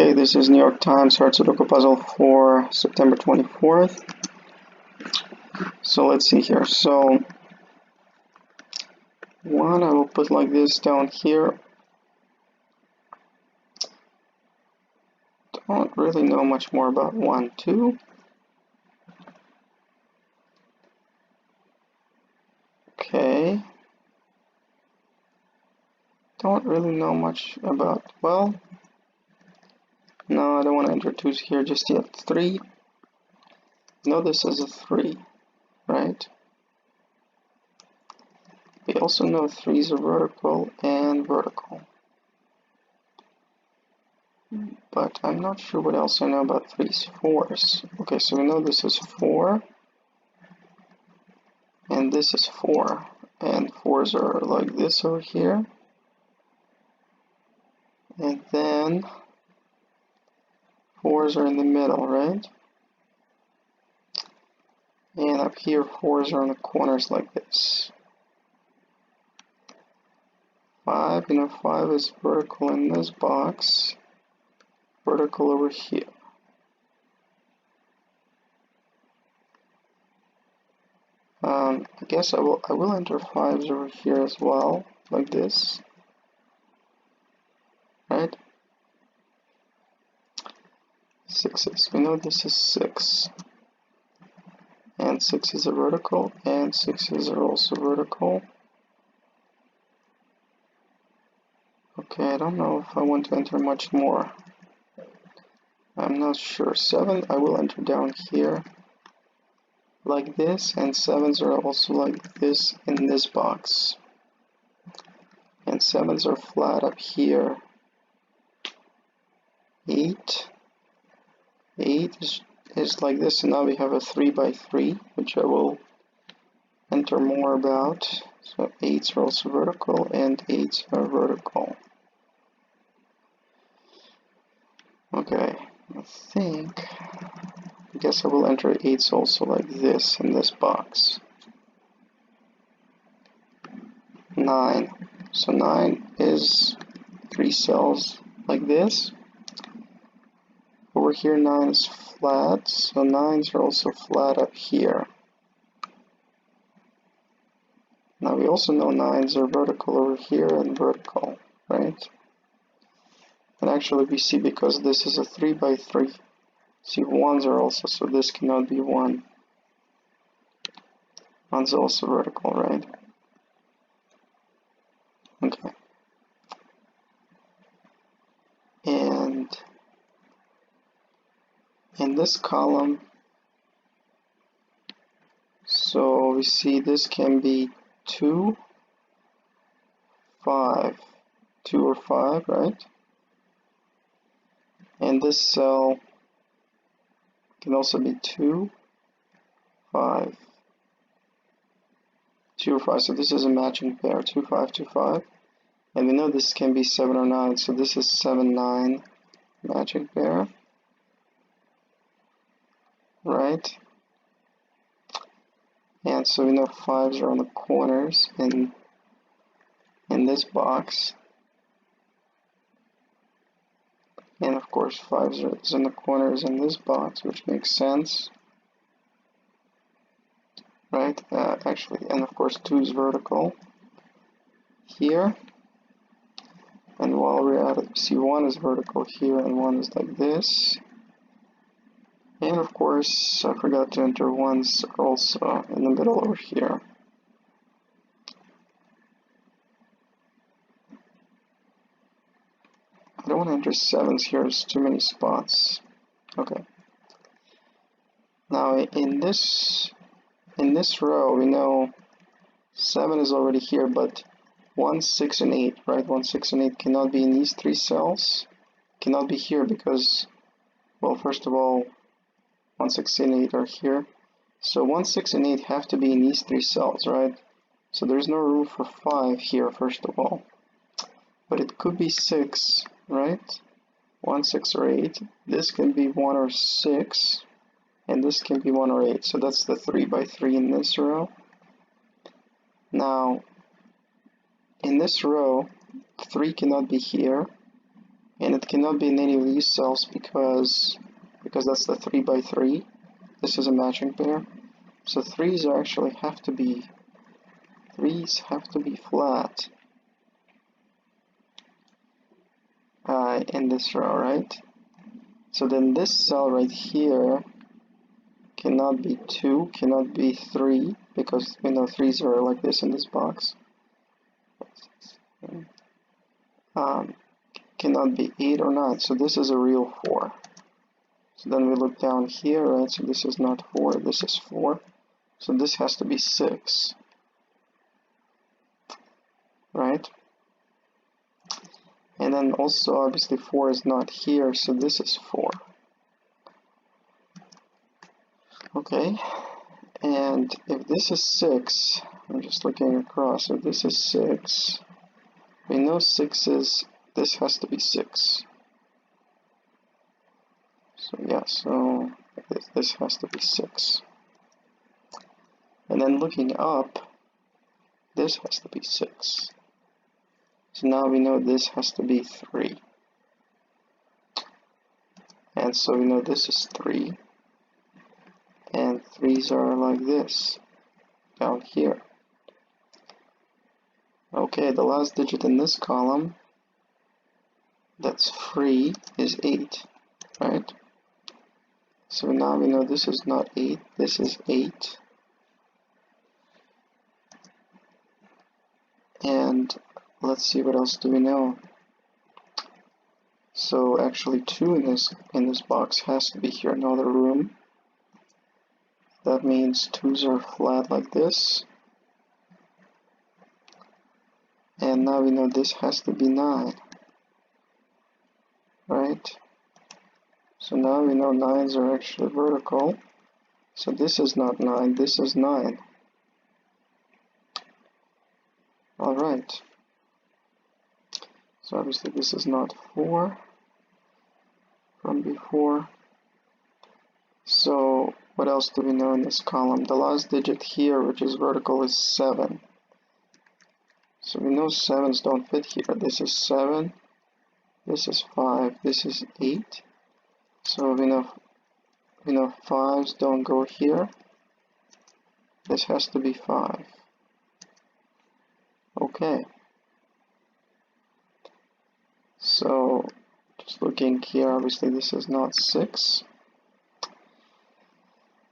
Okay, this is New York Times Hard Sudoku puzzle for September 24th. So let's see here. So one I will put like this down here. Don't really know much more about 1, 2. Okay. Don't really know much about, well, no, I don't want to introduce here just yet. 3. No, this is a 3, right? We also know 3s are vertical and vertical. But I'm not sure what else I know about 3s. 4s. Okay, so we know this is 4. And this is 4. And 4s are like this over here. And then 4s are in the middle, right? And up here 4s are in the corners like this. 5, 5 is vertical in this box. Vertical over here. I guess I will enter 5s over here as well, like this. Right? 6s. We know this is 6. And 6s are vertical, and 6s are also vertical. Okay, I don't know if I want to enter much more. I'm not sure. 7 I will enter down here like this, and 7s are also like this in this box. And 7s are flat up here. 8 is like this, and now we have a 3 by 3, which I will enter more about. So 8s are also vertical, and 8s are vertical. Okay, I guess I will enter 8s also like this in this box. 9. So 9 is 3 cells like this. Over here 9 is flat, so 9s are also flat up here. Now we also know 9s are vertical over here and vertical, right? And actually we see, because this is a 3 by 3, see 1s are also, so this cannot be 1. 1's also vertical, right? Okay. And in this column, so we see this can be 2, 5, 2 or 5, right? And this cell can also be 2, 5, 2 or 5. So this is a matching pair, 2, 5, 2, 5. And we know this can be 7 or 9, so this is 7, 9 matching pair, right? And so we know 5s are on the corners in this box. And of course 5s is in the corners in this box, which makes sense. Right? Actually, and of course 2 is vertical here. And while we're at it, see 1 is vertical here and 1 is like this. And of course, I forgot to enter 1s also in the middle over here. I don't want to enter 7s here, there's too many spots. Okay. Now in this row, we know 7 is already here, but 1, 6, and 8, right? 1, 6, and 8 cannot be in these 3 cells. Cannot be here because, well, first of all, 1, 6, and 8 are here. So 1, 6, and 8 have to be in these 3 cells, right? So there's no room for 5 here, first of all. But it could be 6, right? 1, 6, or 8. This can be 1 or 6. And this can be 1 or 8. So that's the 3 by 3 in this row. Now, in this row, 3 cannot be here. And it cannot be in any of these cells because that's the 3 by 3. This is a matching pair. So threes have to be flat in this row, right? So then this cell right here cannot be 2, cannot be 3, because we know threes are like this in this box. Cannot be 8 or 9, so this is a real 4. So then we look down here, right? So this is not 4, this is 4. So this has to be 6, right? And then also obviously 4 is not here, so this is 4. Okay, and if this is 6, I'm just looking across, if this is 6, we know 6 is, this has to be 6. So yeah, so this has to be 6. And then looking up, this has to be 6. So now we know this has to be 3. And so we know this is 3. And 3's are like this, down here. Okay, the last digit in this column, that's free, is 8, right? So now we know this is not 8, this is 8. And let's see, what else do we know? So actually 2 in this box has to be here, another room. That means 2's are flat like this. And now we know this has to be 9, right? So now we know 9's are actually vertical. So this is not 9, this is 9. Alright. So obviously this is not 4 from before. So what else do we know in this column? The last digit here, which is vertical, is 7. So we know 7's don't fit here. This is 7, this is 5, this is 8. So we know 5's don't go here. This has to be 5. Okay. So just looking here, obviously this is not 6.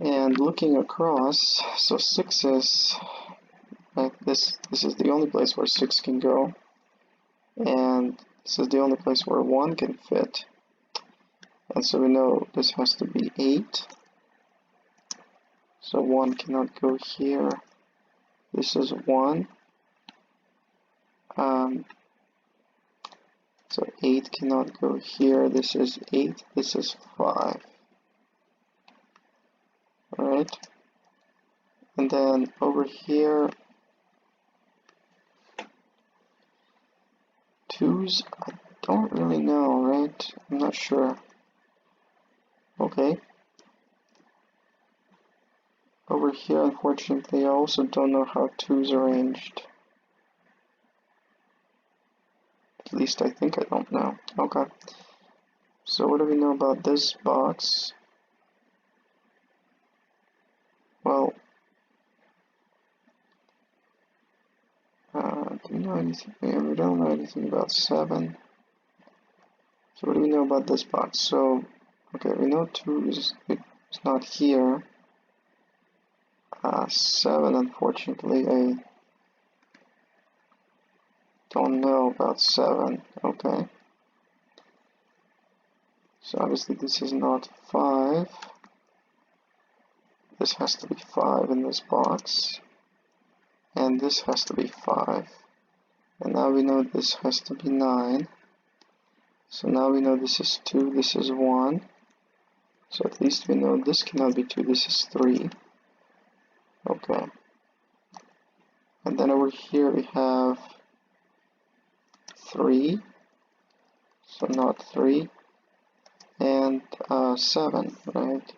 And looking across, so 6 is, this is the only place where 6 can go. And this is the only place where 1 can fit. And so we know this has to be 8. So 1 cannot go here. This is 1. So 8 cannot go here. This is 8. This is 5. Alright. And then over here, 2's, I don't really know, right? I'm not sure. Okay. Over here, unfortunately, I also don't know how 2's arranged. At least I think I don't know. Okay. So what do we know about this box? Well, do we know anything? Yeah, we don't know anything about 7. So what do we know about this box? So, okay, we know 2 is not here. 7, unfortunately, I don't know about 7. Okay. So obviously this is not 5. This has to be 5 in this box. And this has to be 5. And now we know this has to be 9. So now we know this is 2, this is 1. So at least we know this cannot be 2, this is 3. Okay. And then over here we have 3. So not 3. And 7, right?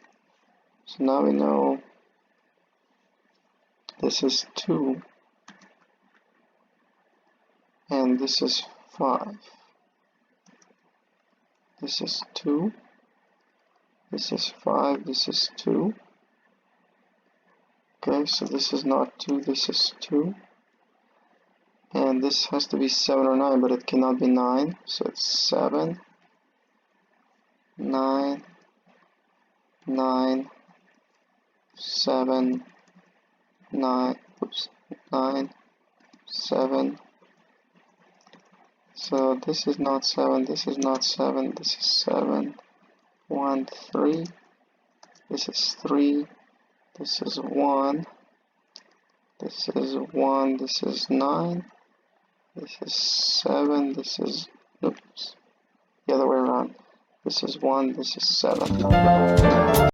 So now we know this is 2. And this is 5. this is 2, this is 5, this is 2. Okay, so this is not 2, this is 2. And this has to be 7 or 9, but it cannot be 9, so it's 7, 9, 9, 7, 9, oops, 9, 7. So this is not 7, this is not 7, this is 7, 1, 3, this is 3, this is 1, this is 1, this is 9, this is 7, this is, oops, the other way around. This is 1, this is 7.